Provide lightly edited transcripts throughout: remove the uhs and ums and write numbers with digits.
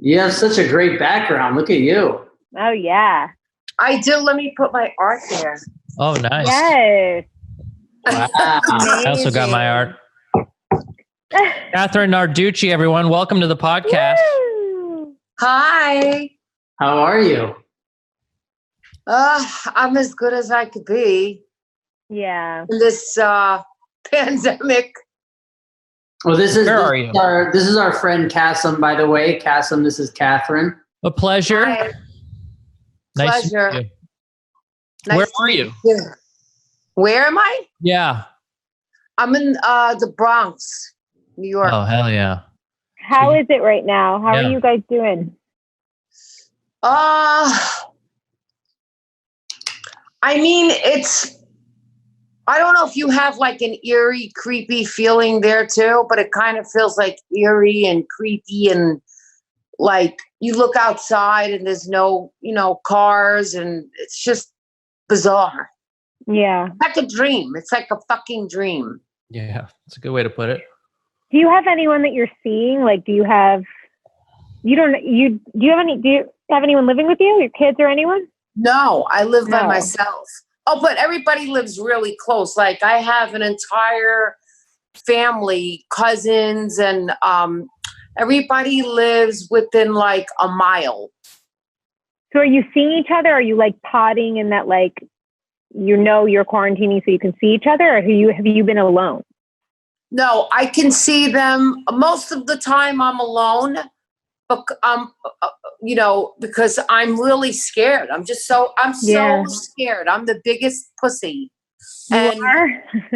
You have such a great background. Look at you. Oh, yeah. I do. Let me put my art there. Oh, nice. Yes. Wow. I also got my art. Katherine Narducci, everyone. Welcome to the podcast. Woo! Hi. How are you? I'm as good as I could be Yeah. in this pandemic. Well, this is Where are you? This is our friend Kassem, by the way. Kassem, this is Katherine. A pleasure. Hi. Nice Pleasure. to meet you. Nice Where to are meet you? you. Where am I? Yeah. I'm in the Bronx, New York. Oh, hell yeah. How is it right now? How Yeah. are you guys doing? I mean, I don't know if you have like an eerie, creepy feeling there too, but it kind of feels like eerie and creepy, and like you look outside and there's no, cars, and it's just bizarre. Yeah. It's like a dream. It's like a fucking dream. Yeah. That's a good way to put it. Do you have anyone that you're seeing? Like, do you have anyone living with you? Your kids or anyone? No, I live by No. myself. Oh, but everybody lives really close. Like I have an entire family, cousins, and everybody lives within like a mile. So are you seeing each other? Are you like potting in that, like, you're quarantining so you can see each other, or have you been alone? No, I can see them most of the time. I'm alone, but because I'm really scared. I'm so scared. I'm the biggest pussy. And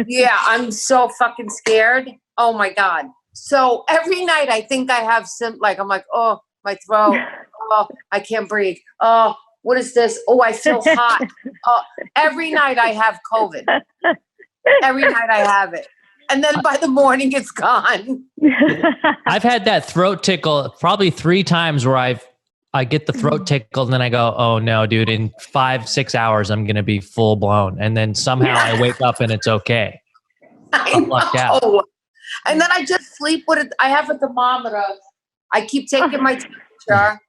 yeah, I'm so fucking scared. Oh my God. So every night I think I have I'm like, oh, my throat. Oh, I can't breathe. Oh, what is this? Oh, I feel hot. Every night I have COVID. Every night I have it. And then by the morning it's gone. I've had that throat tickle probably 3 times where I get the throat tickle and then I go, oh no, dude, in 5-6 hours, I'm going to be full blown. And then somehow I wake up and it's okay. I'm lucked out. And then I just sleep with it. I have a thermometer. I keep taking my temperature.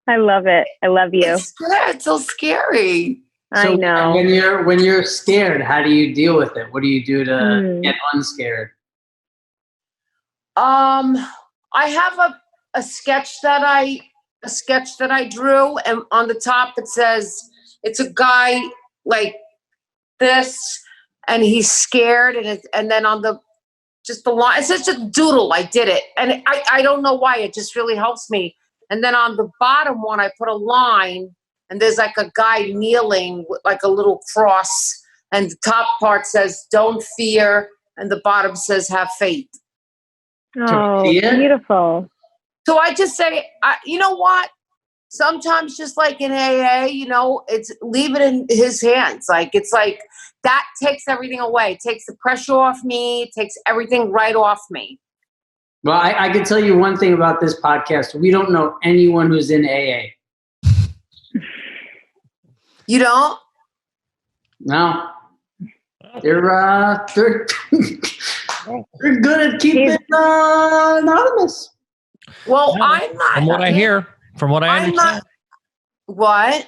I love it. I love you. It's so scary. I know. When you're scared, how do you deal with it? What do you do to get unscared? I have a sketch that I drew, and on the top it says it's a guy like this, and he's scared, and then on the line, it's just a doodle. I did it, and I don't know why. It just really helps me. And then on the bottom one, I put a line, and there's like a guy kneeling with like a little cross, and the top part says "Don't fear," and the bottom says "Have faith." Oh, beautiful. So I just say, you know what? Sometimes just like in AA, it's leave it in his hands. Like, it's like that takes everything away. It takes the pressure off me. It takes everything right off me. Well, I can tell you one thing about this podcast. We don't know anyone who's in AA. You don't? No. They're they're good at keeping anonymous. Well, I'm not. From what I hear, from what I understand. What?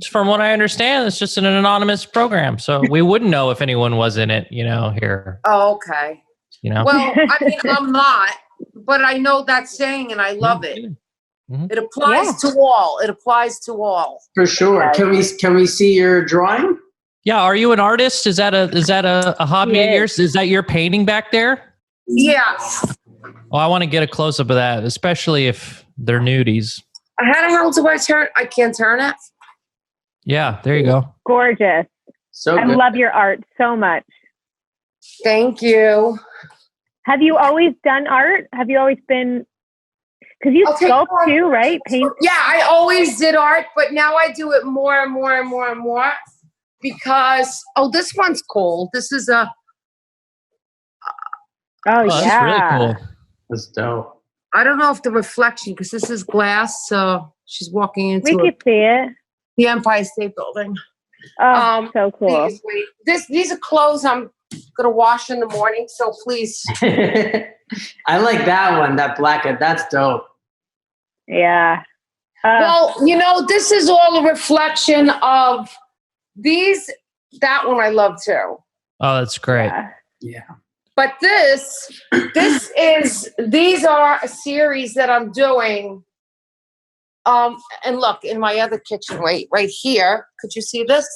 From what I understand, it's just an anonymous program. So we wouldn't know if anyone was in it, here. Oh, okay. Well, I mean, I'm not, but I know that saying and I love it. Mm-hmm. It applies to all. It applies to all. For sure. Can we see your drawing? Yeah. Are you an artist? Is that a hobby of yours? Is that your painting back there? Yeah. Oh, I want to get a close up of that, especially if they're nudies. How the hell do I turn? I can't turn it. Yeah, there you go. Gorgeous. I love your art so much. Thank you. Have you always done art? Have you always been? Because you sculpt too, right? Paint. Yeah, I always did art, but now I do it more and more and more and more because this one's cool. This is a. That's really cool. That's dope. I don't know if the reflection, because this is glass, so she's walking into. We could see it. The Empire State Building. Oh, so cool. These are clothes I'm gonna wash in the morning, so please. I like that one. That black. That's dope. Yeah. Well, this is all a reflection of these. That one I love too. Oh, that's great. Yeah. But these are a series that I'm doing. And look, in my other kitchen, right here. Could you see this?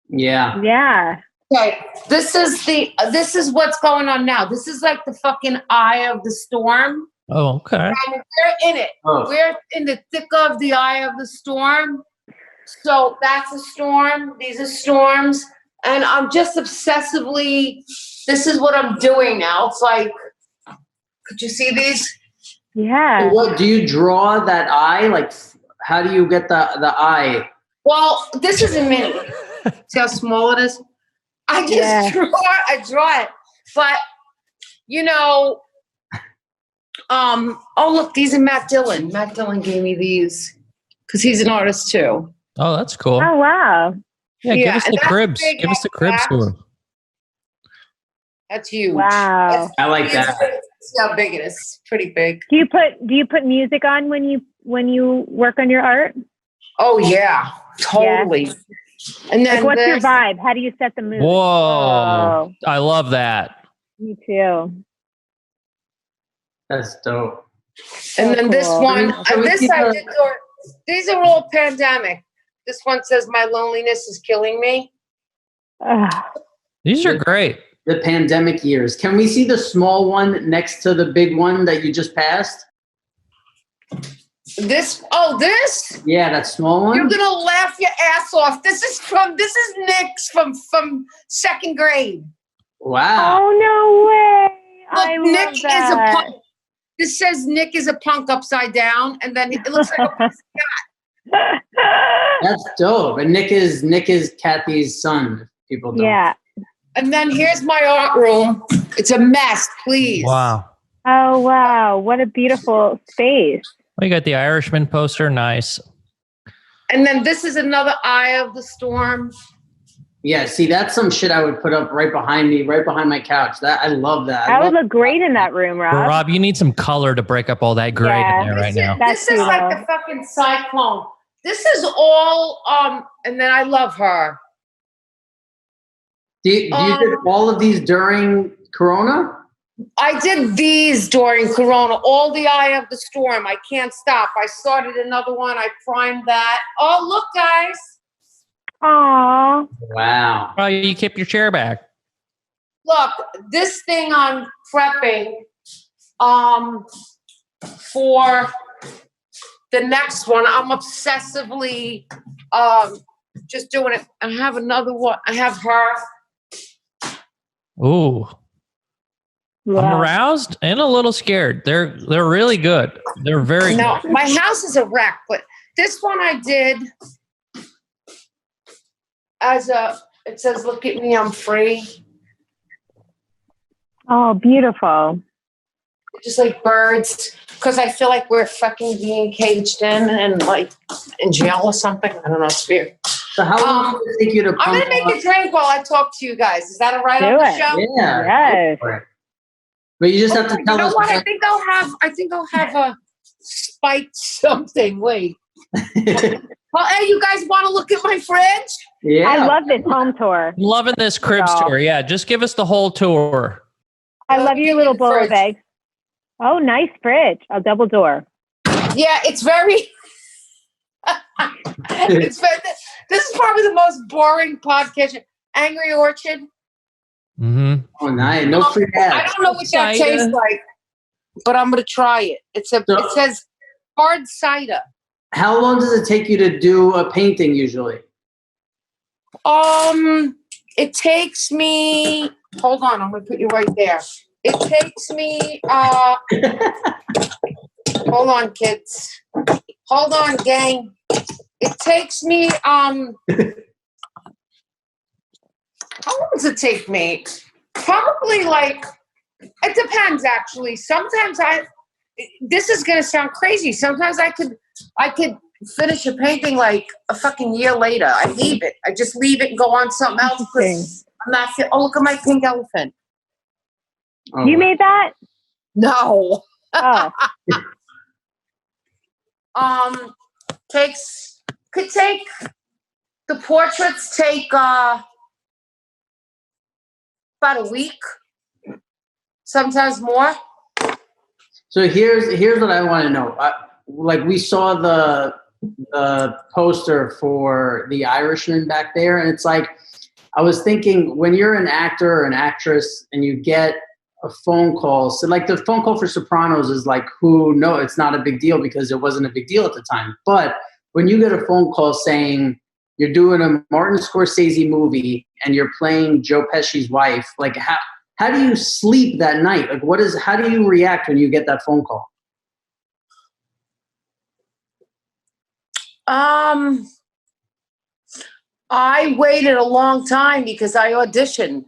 Yeah. Yeah. Okay. This is what's going on now. This is like the fucking eye of the storm. Oh, okay. And we're in it. Oh. We're in the thick of the eye of the storm. So that's a storm. These are storms. And I'm just obsessively, this is what I'm doing now. It's like, could you see these? Yeah. What do you draw that eye? Like, how do you get the eye? Well, this is a mini. See how small it is? I just draw it. But, oh, look, these are Matt Dillon. Matt Dillon gave me these because he's an artist too. Oh, that's cool. Oh, wow. Yeah, give us the cribs. Give us the cribs tour. That's huge. Wow. I like that. See how big it is. Pretty big. Do you put music on when you work on your art? Oh yeah, totally. Yeah. And then what's your vibe? How do you set the mood? Whoa. Oh. I love that. Me too. That's dope. And then this one, these are all pandemic. This one says, "My loneliness is killing me." These are great. The pandemic years. Can we see the small one next to the big one that you just passed? This? Yeah, that small one. You're gonna laugh your ass off. This is Nick's from second grade. Wow. Oh no way! Look, Nick is a punk. This says Nick is a punk upside down, and then it looks like a cat. That's dope. And Nick is Kathy's son. People don't. Yeah. And then here's my art room. It's a mess, please. Wow. Oh, wow. What a beautiful space. Well, you got the Irishman poster. Nice. And then this is another eye of the storm. Yeah, see, that's some shit I would put up right behind me, right behind my couch. I love that. That would look great in that room, Rob. Well, Rob, you need some color to break up all that gray in there right now. This is like the fucking cyclone. This is all, and then I love her. Do you did all of these during Corona? I did these during Corona, all the eye of the storm. I can't stop. I started another one. I primed that. Oh, look, guys. Aww. Wow. Oh, you kept your chair back. Look, this thing I'm prepping for the next one. I'm obsessively just doing it. I have another one. I have her. Ooh. Yeah. I'm aroused and a little scared. They're really good. They're very good. My house is a wreck, but this one I did it says, "Look at me, I'm free." Oh, beautiful. Just like birds, because I feel like we're fucking being caged in and like in jail or something. I don't know. It's weird. So how long does it take you to pump I'm going to make a drink while I talk to you guys. Is that all right on the show? Yeah. Yes. But you just have to tell us. You know what? I think I'll have a spiked something. Wait. Well, hey, you guys want to look at my fridge? Yeah. I love this home tour. Loving this cribs tour. Yeah, just give us the whole tour. I love your little bowl of eggs. Oh, nice fridge. A double door. Yeah, it's very... This is probably the most boring podcast. Angry Orchard. Mm-hmm. Oh, nice. No free ads. I don't know what that tastes like, but I'm going to try it. It says hard cider. How long does it take you to do a painting usually? It takes me... Hold on, I'm going to put you right there. It takes me... Hold on, kids. Hold on, gang. It takes me... How long does it take me? Probably like... It depends, actually. Sometimes this is going to sound crazy. Sometimes I could finish a painting like a fucking year later. I leave it. I just leave it and go on something else. I'm not... Oh, look at my pink elephant. Oh, You made that? No. Oh, The portraits take about a week, sometimes more. So here's what I want to know. Like we saw the poster for the Irishman back there, and it's like I was thinking when you're an actor or an actress and you get a phone call. So like the phone call for Sopranos is like, it's not a big deal because it wasn't a big deal at the time. But when you get a phone call saying you're doing a Martin Scorsese movie and you're playing Joe Pesci's wife, like how do you sleep that night? Like how do you react when you get that phone call? I waited a long time because I auditioned,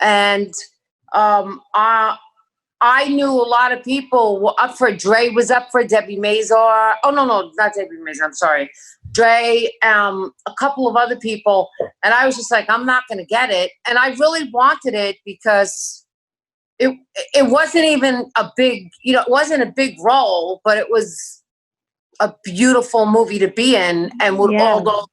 and I knew a lot of people were up for it. Dre was up for it, Debbie Mazar. Oh, no, not Debbie Mazar. I'm sorry. Dre, a couple of other people. And I was just like, I'm not going to get it. And I really wanted it because it wasn't even a big, it wasn't a big role, but it was a beautiful movie to be in. And with all those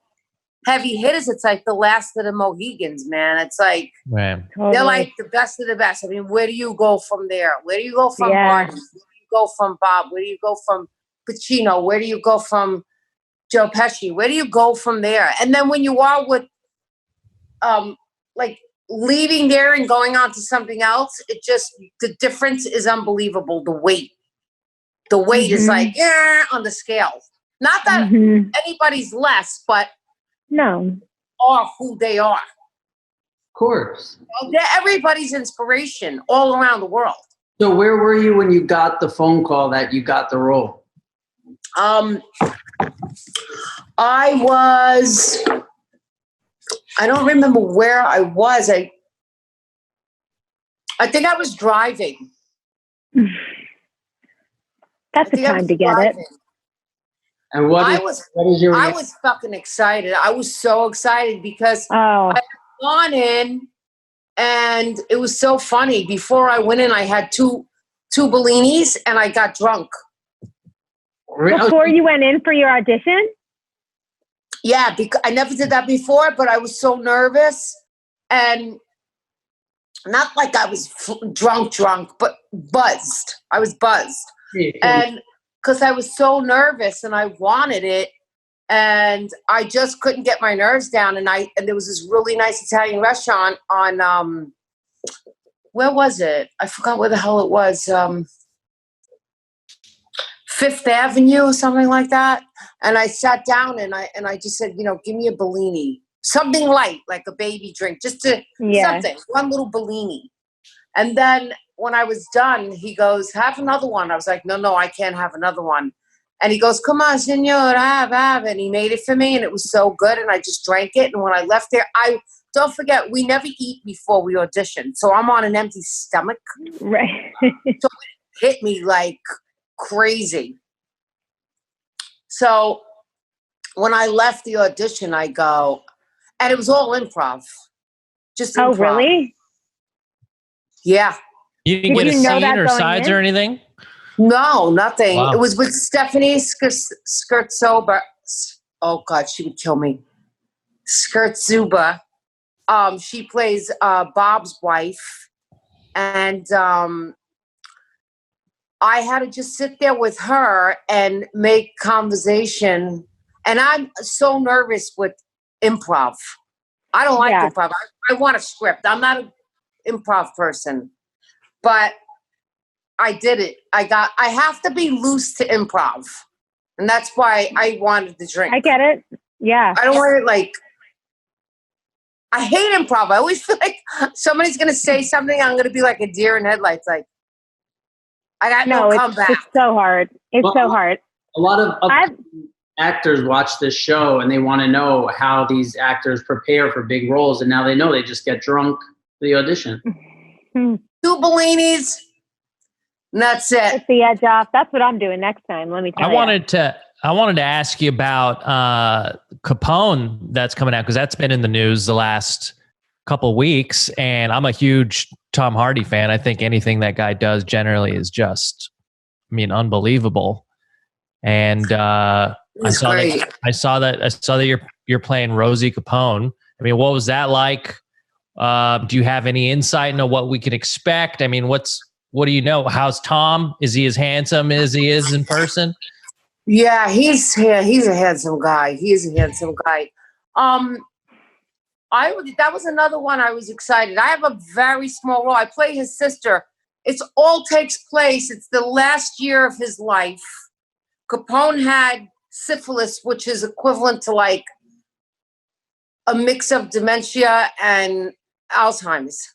heavy hitters, it's like the last of the Mohegans, man. It's like, they're like the best of the best. I mean, where do you go from there? Where do you go from Martin? Where do you go from Bob? Where do you go from Pacino? Where do you go from Joe Pesci? Where do you go from there? And then when you are with, like leaving there and going on to something else, the difference is unbelievable. The weight is like, on the scale. Not that anybody's less, but are who they are. Of course. They're everybody's inspiration all around the world. So where were you when you got the phone call that you got the role? I don't remember where I was. I think I was driving. That's the time to get it. And I was fucking excited. I was so excited because I had gone in, and it was so funny. Before I went in, I had two Bellinis, and I got drunk. Before you went in for your audition? Yeah, because I never did that before, but I was so nervous, and not like I was drunk, but buzzed. I was buzzed. And because I was so nervous and I wanted it, and I just couldn't get my nerves down. And there was this really nice Italian restaurant on where was it? I forgot where the hell it was. Fifth Avenue or something like that. And I sat down and I just said, give me a Bellini, something light, like a baby drink, just something, one little Bellini. And then when I was done, he goes, have another one. I was like, no, I can't have another one. And he goes, come on, senor, have. And he made it for me, and it was so good. And I just drank it. And when I left there, don't forget, we never eat before we audition. So I'm on an empty stomach. Right. So it hit me like crazy. So when I left the audition, I go, and it was all improv. Just improv. Oh, really? Yeah. You didn't get a scene or sides or anything? No, nothing. Wow. It was with Stephanie Skurtzuba. Oh God, she would kill me. Skurtzuba. She plays Bob's wife, and I had to just sit there with her and make conversation. And I'm so nervous with improv. I don't like improv. I want a script. I'm not an improv person, but I did it. I have to be loose to improv. And that's why I wanted the drink. I get it. Yeah. I don't want to I hate improv. I always feel like somebody's going to say something. I'm going to be like a deer in headlights. Like, I got no comeback. It's so hard. It's so hard. A lot of actors watch this show and they want to know how these actors prepare for big roles. And now they know they just get drunk for the audition. 2 Bellinis. And that's it. Get the edge off. That's what I'm doing next time. Let me tell you. I wanted to ask you about Capone that's coming out, because that's been in the news the last couple weeks, and I'm a huge Tom Hardy fan. I think anything that guy does generally is just, I mean, unbelievable. And I saw that you're playing Rosie Capone. I mean, what was that like? Do you have any insight into what we could expect? I mean, what do you know? How's Tom? Is he as handsome as he is in person? Yeah, he's a handsome guy. He is a handsome guy. That was another one I was excited. I have a very small role. I play his sister. It's the last year of his life. Capone had syphilis, which is equivalent to like a mix of dementia and Alzheimer's.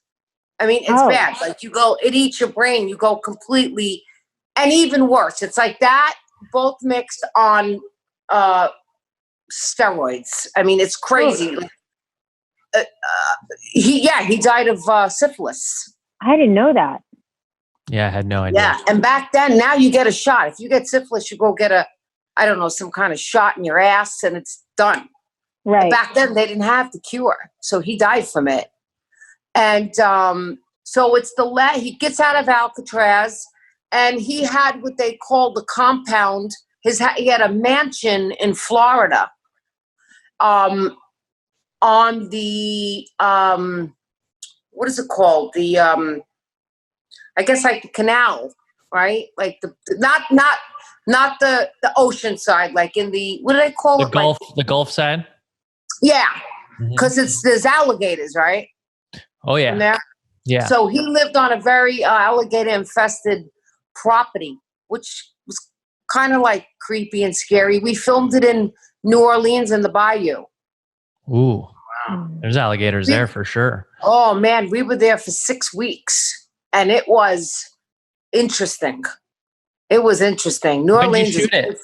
I mean, it's bad. Like it eats your brain. You go completely, and even worse. It's like that, both mixed on steroids. I mean, it's crazy. He died of syphilis. I didn't know that. Yeah, I had no idea. Yeah, and back then, now you get a shot. If you get syphilis, you go get some kind of shot in your ass, and it's done. Right. And back then, they didn't have the cure, so he died from it. And so it's he gets out of Alcatraz, and he had what they called the compound. He had a mansion in Florida. On the what is it called? The I guess like the canal, right? Like not the ocean side, like in the, what do they call it? Gulf, like, the Gulf side. Yeah, because there's alligators, right? Oh yeah. In there? Yeah. So he lived on a very alligator infested property, which was kind of like creepy and scary. We filmed it in New Orleans in the bayou. Ooh. Wow. There's alligators there for sure. Oh man, we were there for 6 weeks, and it was interesting. It was interesting. New Orleans. When did you shoot it?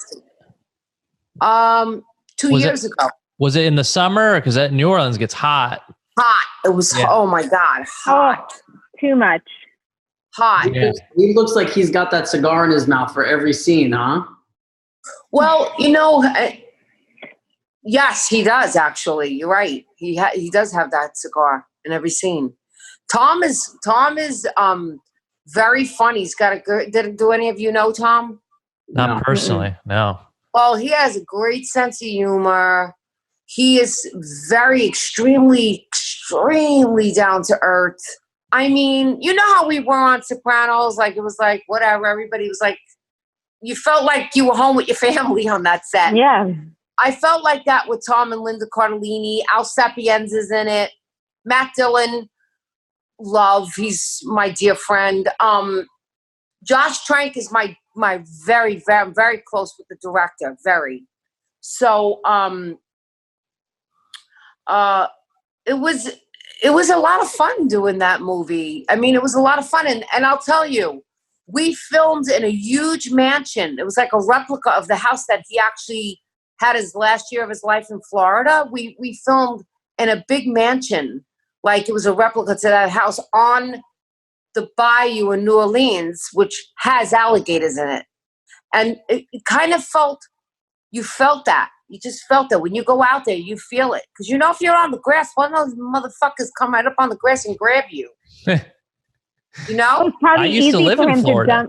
2 years ago. Was it in the summer? Because New Orleans gets hot. Hot. It was. Yeah. Oh my God, hot. Oh, too much. Hot. Yeah. He looks like he's got that cigar in his mouth for every scene, huh? Well, yes, he does. Actually, you're right. He does have that cigar in every scene. Tom is very funny. He's got a good. Do any of you know Tom? Not personally, no. Well, he has a great sense of humor. He is extremely down to earth. I mean, you know how we were on Sopranos? Like, it was like, whatever. Everybody was like, you felt like you were home with your family on that set. Yeah. I felt like that with Tom and Linda Cardellini. Al Sapienza's in it. Matt Dillon, love. He's my dear friend. Josh Trank is my very, very, very close with the director. Very. So, it was a lot of fun doing that movie. I mean, it was a lot of fun. And I'll tell you, we filmed in a huge mansion. It was like a replica of the house that he actually had his last year of his life in Florida. We filmed in a big mansion. Like it was a replica to that house on the bayou in New Orleans, which has alligators in it. And it kind of you felt that. You just felt that when you go out there, you feel it. Because if you're on the grass, one of those motherfuckers come right up on the grass and grab you. I used to live in Florida.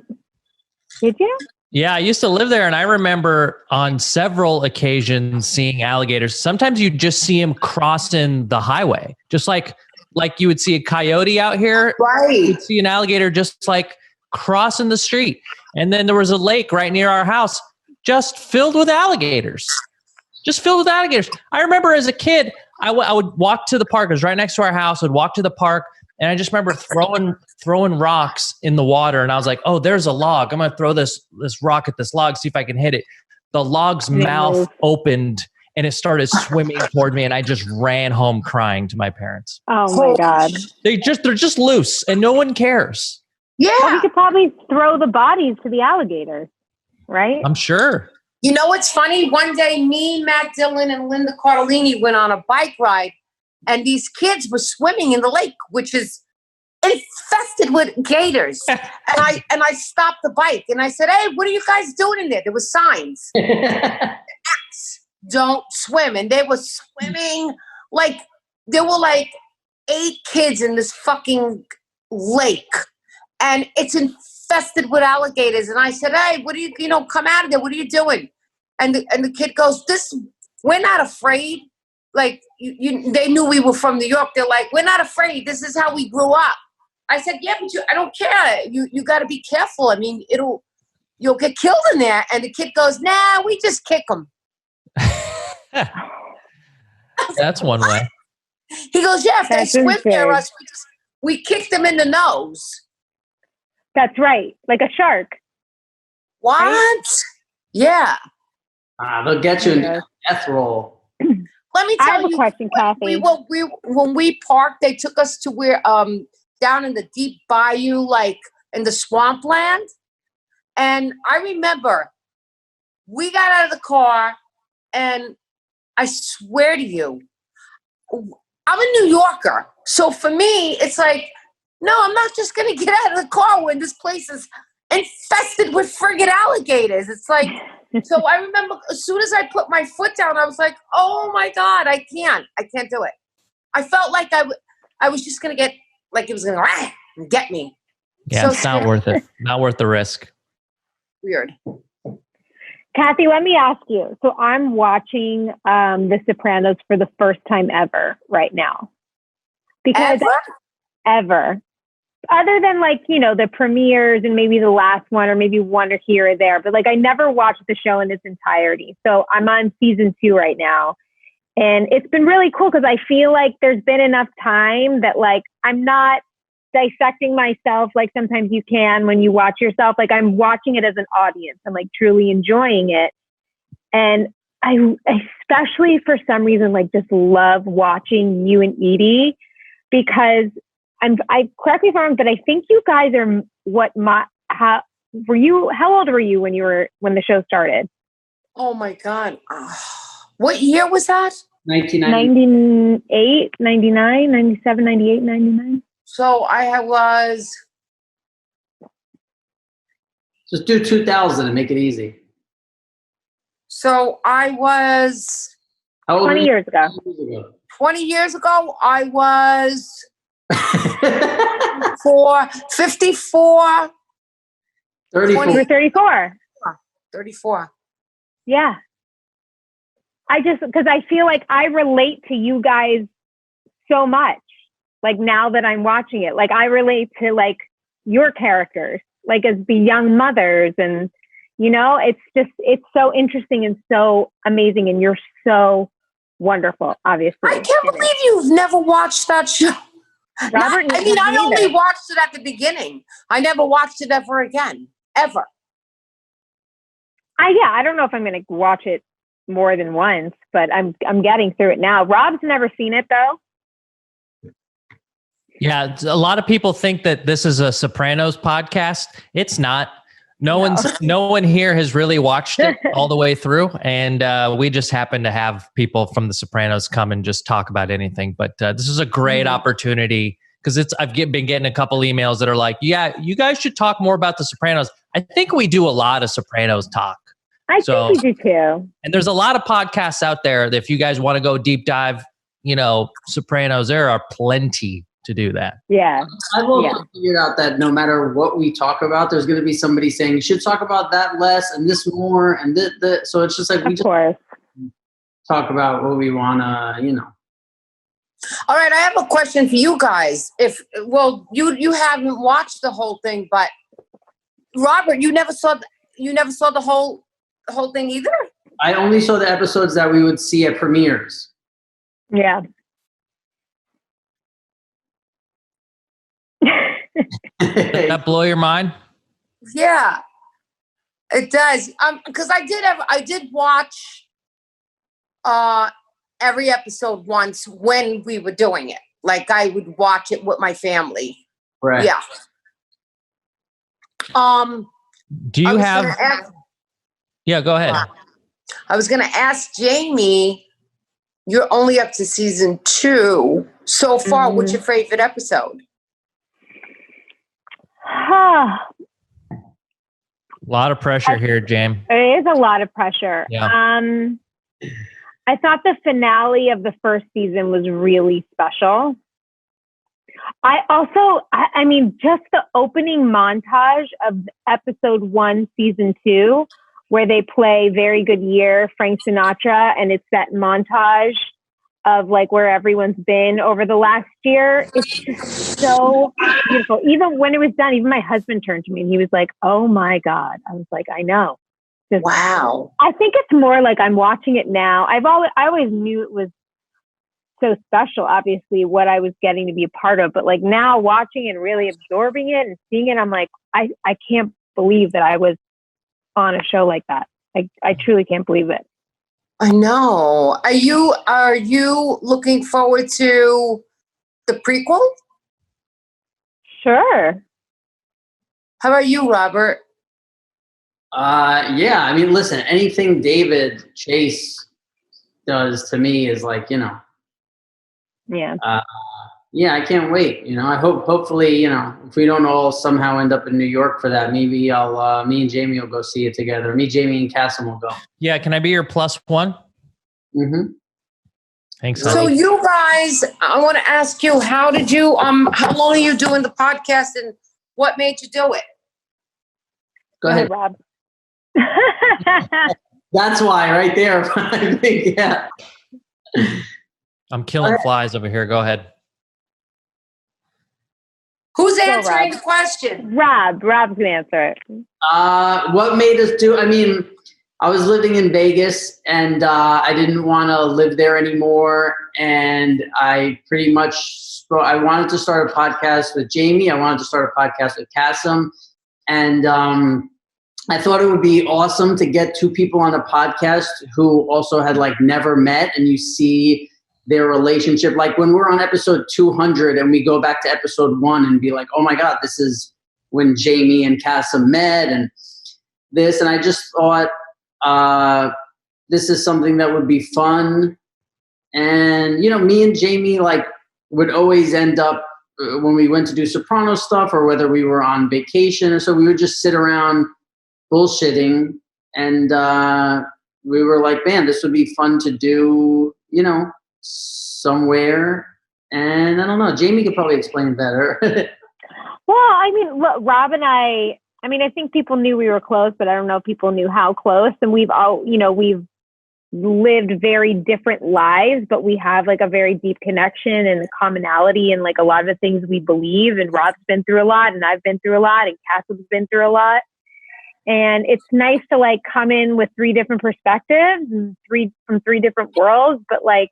Did you? Yeah, I used to live there, and I remember on several occasions seeing alligators. Sometimes you just see them crossing the highway, just like you would see a coyote out here. Right. You'd see an alligator just like crossing the street. And then there was a lake right near our house just filled with alligators. I remember as a kid, I would walk to the park. It was right next to our house. I'd walk to the park, and I just remember throwing rocks in the water. And I was like, oh, there's a log. I'm going to throw this rock at this log, see if I can hit it. The log's mouth opened, and it started swimming toward me, and I just ran home crying to my parents. Oh, my God. They're just loose, and no one cares. Yeah. Well, we could probably throw the bodies to the alligators, right? I'm sure. You know what's funny? One day, me, Matt Dillon, and Linda Cardellini went on a bike ride, and these kids were swimming in the lake, which is infested with gators. and I stopped the bike, and I said, "Hey, what are you guys doing in there?" There was signs. Don't swim. And they were swimming like there were like 8 kids in this fucking lake, and it's infested with alligators. And I said, hey, what are you, come out of there. What are you doing? And the kid goes, we're not afraid. Like, they knew we were from New York. They're like, we're not afraid. This is how we grew up. I said, yeah, but I don't care. You got to be careful. I mean, you'll get killed in there. And the kid goes, nah, we just kick them. That's one way. He goes, yeah, if they swim near us, we kick them in the nose. That's right. Like a shark. What? Right? Yeah. They'll get you in death roll. Let me tell you. I have a question, Kathy. When we parked, they took us to where, down in the deep bayou, like in the swampland. And I remember we got out of the car, and I swear to you, I'm a New Yorker. So for me, it's like, no, I'm not just going to get out of the car when this place is infested with friggin' alligators. It's like, so I remember as soon as I put my foot down, I was like, oh my God, I can't do it. I felt like I was just going to get, like it was going to get me. Yeah, so it's not worth it. Not worth the risk. Weird. Kathy, let me ask you. So I'm watching The Sopranos for the first time ever right now. Because ever. Other than like, the premieres and maybe the last one or maybe one or here or there. But like I never watched the show in its entirety. So I'm on season 2 right now. And it's been really cool because I feel like there's been enough time that like I'm not dissecting myself like sometimes you can when you watch yourself. Like I'm watching it as an audience. I'm like truly enjoying it. And I especially for some reason like just love watching you and Edie because I correct me if I'm wrong, but I think you guys are how old were you when the show started? Oh my God. What year was that? 1998, 99, 97, 98, 99. So I was. Just do 2000 and make it easy. So I was. How old 20 years ago. 20 years ago, I was. 54. 34. You were 34. 34. Yeah. Because I feel like I relate to you guys so much. Like now that I'm watching it, like I relate to like your characters, like as the young mothers and, it's so interesting and so amazing. And you're so wonderful, obviously. I can't believe you've never watched that show. Robert, I only watched it at the beginning. I never watched it ever again, ever. I don't know if I'm going to watch it more than once, but I'm getting through it now. Rob's never seen it though. Yeah, a lot of people think that this is a Sopranos podcast. It's not. No one here has really watched it all the way through, and we just happen to have people from the Sopranos come and just talk about anything. But this is a great opportunity because I've been getting a couple emails that are like, "Yeah, you guys should talk more about the Sopranos." I think we do a lot of Sopranos talk. I think we do too. And there's a lot of podcasts out there that if you guys want to go deep dive, Sopranos, there are plenty to do that. Yeah. I've also figured out that no matter what we talk about, there's going to be somebody saying you should talk about that less and this more and this. So it's just like we just talk about what we want to, All right, I have a question for you guys. You haven't watched the whole thing, but Robert, you never saw the whole thing either? I only saw the episodes that we would see at premieres. Yeah. Does that blow your mind? Yeah, it does. Because I did watch every episode once when we were doing it. Like I would watch it with my family. Right. Yeah. Do you have? Yeah, go ahead. I was going to ask Jamie. You're only up to season 2 so far. Mm-hmm. What's your favorite episode? A lot of pressure here, James. It is a lot of pressure. Yeah. I thought the finale of the first season was really special. I mean, just the opening montage of episode 1, season 2, where they play Very Good Year, Frank Sinatra, and it's that montage of like where everyone's been over the last year. It's just so beautiful. Even when it was done, even my husband turned to me and he was like, oh my God. I was like, I know. Just, Wow. I think it's more like I'm watching it now. I always knew it was so special, obviously, what I was getting to be a part of. But like now watching and really absorbing it and seeing it, I'm like, I can't believe that I was on a show like that. I truly can't believe it. I know. Are you looking forward to the prequel? Sure. How about you, Robert? Yeah, I mean, listen, anything David Chase does to me is like, Yeah. Yeah, I can't wait. I hopefully, if we don't all somehow end up in New York for that, maybe me and Jamie will go see it together. Me, Jamie, and Kassem will go. Yeah, can I be your +1? Mm-hmm. Thanks. So you guys, I want to ask you, how long are you doing the podcast and what made you do it? Go ahead, Rob. That's why, right there. I think, yeah. I'm killing flies over here. Go ahead. Who's answering the question? Rob's gonna answer it. What made us do? I mean, I was living in Vegas, and I didn't want to live there anymore. And I pretty much I wanted to start a podcast with Jamie. I wanted to start a podcast with Kassem, and I thought it would be awesome to get two people on a podcast who also had like never met, and you see their relationship. Like when we're on episode 200 and we go back to episode 1 and be like, oh my God, this is when Jamie and Kassem met and this. And I just thought this is something that would be fun. And, me and Jamie like would always end up when we went to do Soprano stuff or whether we were on vacation or so, we would just sit around bullshitting. And we were like, man, this would be fun to do, somewhere. And I don't know, Jamie could probably explain better. Well, I mean, look, Rob and I think people knew we were close, but I don't know if people knew how close. And we've lived very different lives, but we have like a very deep connection and a commonality and like a lot of the things we believe. And Rob's been through a lot and I've been through a lot and Kassem's been through a lot. And it's nice to like come in with 3 different perspectives and from 3 different worlds, but like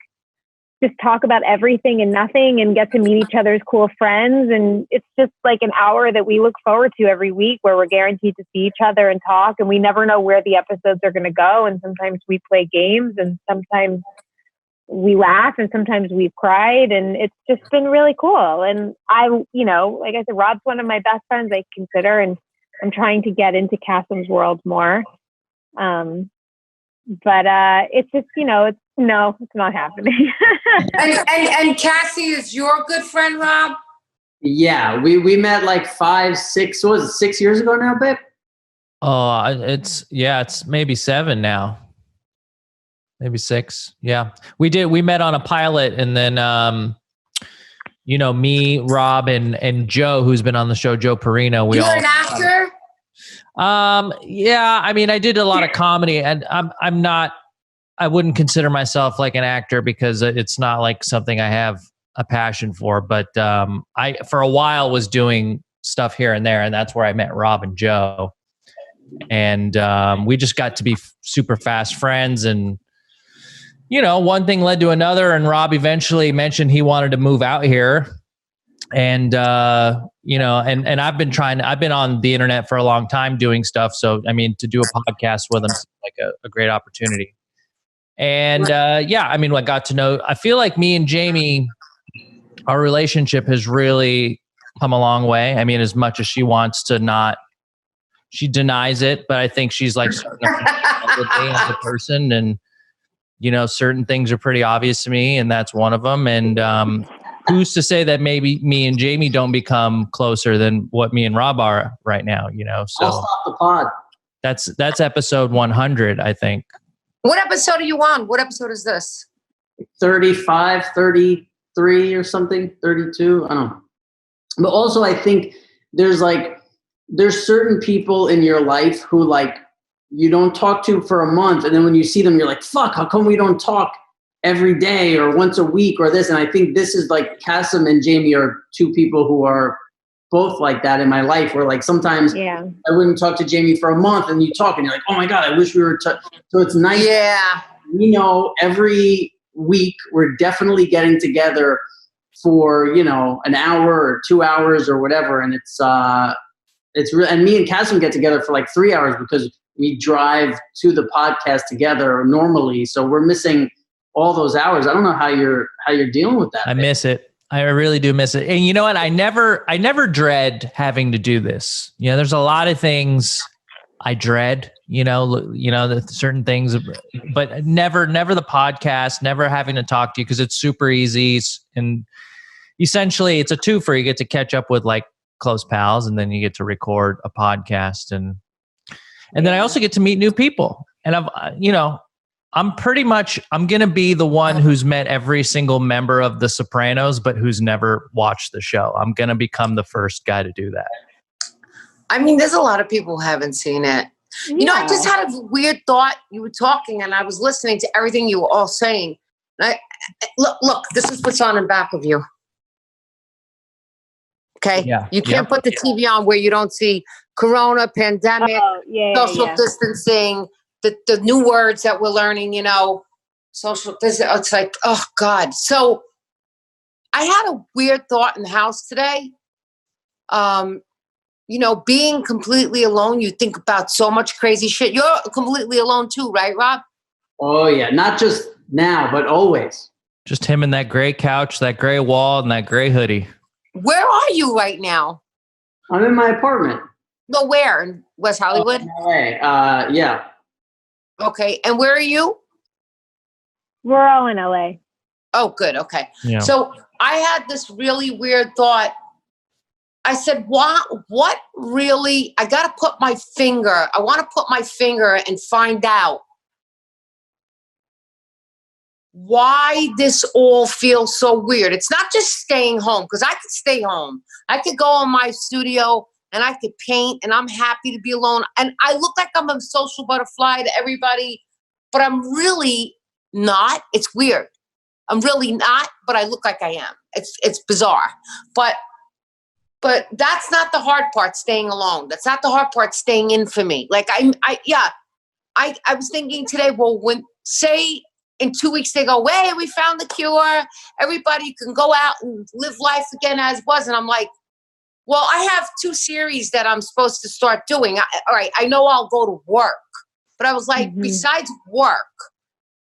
just talk about everything and nothing and get to meet each other's cool friends. And it's just like an hour that we look forward to every week where we're guaranteed to see each other and talk. And we never know where the episodes are going to go. And sometimes we play games and sometimes we laugh and sometimes we've cried. And it's just been really cool. And like I said, Rob's one of my best friends I consider, and I'm trying to get into Kassem's world more. But it's just, it's not happening. and Cassie is your good friend, Rob? Yeah, we met like 6 years ago now, babe? Oh, it's maybe 7 now. Maybe 6. Yeah. We met on a pilot, and then me, Rob, and Joe, who's been on the show, Joe Perino. You're an actor? Yeah, I mean, I did a lot of comedy, and I wouldn't consider myself like an actor because it's not like something I have a passion for, but I for a while was doing stuff here and there, and that's where I met Rob and Joe. And we just got to be super fast friends, and one thing led to another, and Rob eventually mentioned he wanted to move out here. And, and I've been on the internet for a long time doing stuff. So, I mean, to do a podcast with him, like a great opportunity. And, I got to know, I feel like me and Jamie, our relationship has really come a long way. I mean, as much as she wants to not, she denies it, but I think she's like starting to with me as a person. And, certain things are pretty obvious to me, and that's one of them. And, who's to say that maybe me and Jamie don't become closer than what me and Rob are right now, So I'll stop the pod. That's episode 100, I think. What episode are you on? What episode is this? 35, 33 or something, 32. I don't know. But also I think there's certain people in your life who like you don't talk to for a month, and then when you see them, you're like, fuck, how come we don't talk every day or once a week or this? And I think this is like Kassem and Jamie are two people who are both like that in my life, where like sometimes I wouldn't talk to Jamie for a month and you talk and you're like, oh my God, I wish we were so it's nice. Yeah. You know, every week we're definitely getting together for, you know, an hour or 2 hours or whatever. And it's real. And me and Kassem get together for like 3 hours because we drive to the podcast together normally. So we're missing all those hours. I don't know how you're dealing with that. I miss it. I really do miss it. And you know what? I never dread having to do this. You know, there's a lot of things I dread, you know, the certain things, but never the podcast, never having to talk to you because it's super easy. And essentially it's a twofer. You get to catch up with like close pals, and then you get to record a podcast, and then I also get to meet new people. And I'm going to be the one who's met every single member of The Sopranos, but who's never watched the show. I'm going to become the first guy to do that. I mean, there's a lot of people who haven't seen it. Yeah. You know, I just had a weird thought. You were talking and I was listening to everything you were all saying. And look, this is what's on in back of you. Okay. Yeah. You can't put the TV on where you don't see Corona, pandemic, social distancing, the new words that we're learning, you know, social distancing. It's like, oh God. So I had a weird thought in the house today. You know, being completely alone, you think about so much crazy shit. You're completely alone too, right, Rob? Oh yeah. Not just now, but always. Just him and that gray couch, that gray wall, and that gray hoodie. Where are you right now? I'm in my apartment. No, where? In West Hollywood? LA. Yeah. Okay. And where are you? We're all in LA. Oh, good. Okay. Yeah. So I had this really weird thought. I said, what really, I want to put my finger and find out why this all feels so weird. It's not just staying home, because I could stay home. I could go in my studio and I could paint, and I'm happy to be alone. And I look like I'm a social butterfly to everybody, but I'm really not. It's weird. I'm really not, but I look like I am. It's bizarre. But that's not the hard part, staying alone. That's not the hard part, staying in for me. Like I was thinking today, well, when say in 2 weeks they go, hey, we found the cure. Everybody can go out and live life again as was. And I'm like, well, I have 2 series that I'm supposed to start doing. All right, I know I'll go to work. But I was like, besides work,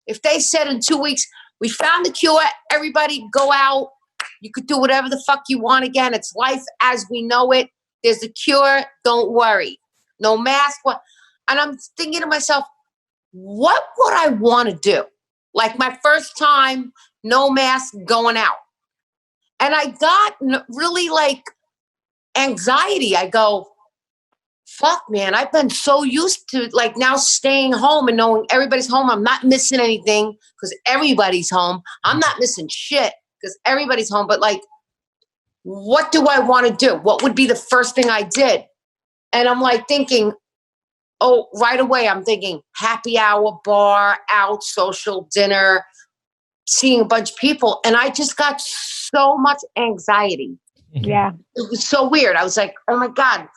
if they said in 2 weeks, we found the cure, everybody go out, you could do whatever the fuck you want again. It's life as we know it. There's a cure. Don't worry. No mask. And I'm thinking to myself, what would I want to do? Like my first time, no mask, going out. And I got really like anxiety. I go, fuck, man, I've been so used to like now staying home and knowing everybody's home. I'm not missing anything because everybody's home. I'm not missing shit because everybody's home. But like, what do I want to do? What would be the first thing I did? And I'm like thinking, oh, right away, I'm thinking happy hour, bar, out, social, dinner, seeing a bunch of people. And I just got so much anxiety. Yeah. It was so weird. I was like, oh my God,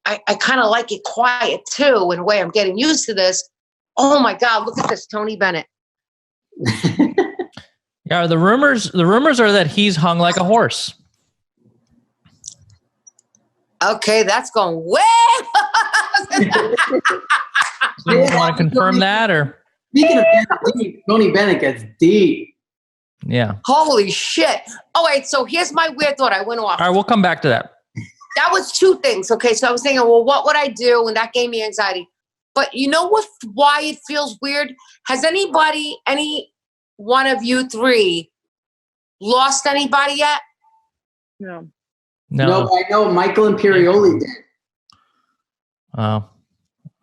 I kind of like it quiet too, in a way. I'm getting used to this. Oh my God, look at this, Tony Bennett. Yeah, the rumors are that he's hung like a horse. Okay, that's going way. So you want to confirm that, or? Speaking of deep, Tony Bennett gets deep. Yeah. Holy shit. Oh, wait, so here's my weird thought. I went off. All right, we'll come back to that. That was 2 things. Okay, so I was thinking, well, what would I do? And that gave me anxiety. But you know what? Why it feels weird? Has any one of you 3 lost anybody yet? No. No, I know Michael Imperioli did. Oh,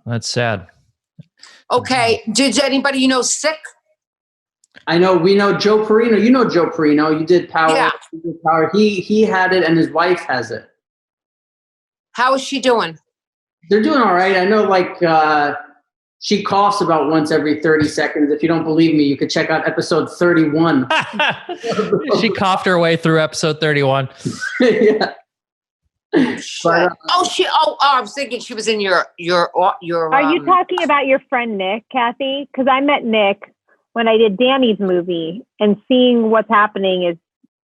that's sad. Okay. Did anybody sick? I know. We know Joe Perino. You know Joe Perino. You did Power. Yeah. You did Power. He had it, and his wife has it. How is she doing? They're doing all right. I know, like, she coughs about once every 30 seconds. If you don't believe me, you could check out episode 31. She coughed her way through episode 31. Yeah. But, I was thinking she was in your. Are you talking about your friend Nick, Kathy? Because I met Nick when I did Danny's movie, and seeing what's happening is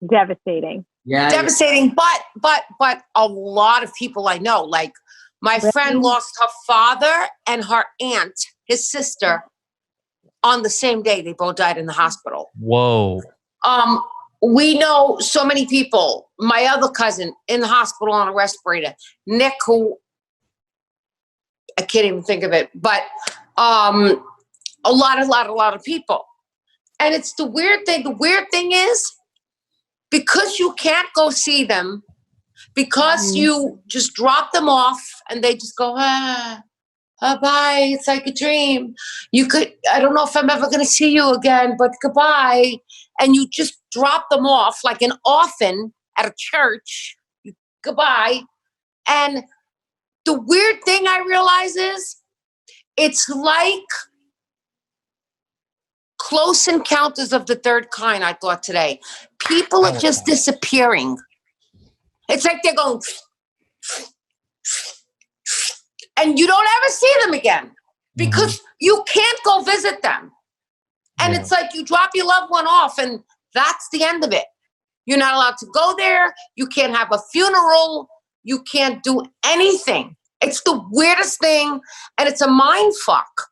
devastating. yeah. devastating? But a lot of people I know, like my friend lost her father and her aunt, his sister, on the same day. They both died in the hospital. Whoa. We know so many people. My other cousin in the hospital on a respirator. Nick, who I can't even think of it, but a lot of people. And it's the weird thing. The weird thing is, because you can't go see them, because you just drop them off and they just go, bye. It's like a dream. I don't know if I'm ever going to see you again, but goodbye. And you just drop them off like an orphan at a church. Goodbye. And the weird thing I realize is, it's like Close Encounters of the Third Kind, I thought today. People are just disappearing. It's like they're going, and you don't ever see them again because you can't go visit them. And it's like you drop your loved one off and that's the end of it. You're not allowed to go there. You can't have a funeral. You can't do anything. It's the weirdest thing. And it's a mind fuck.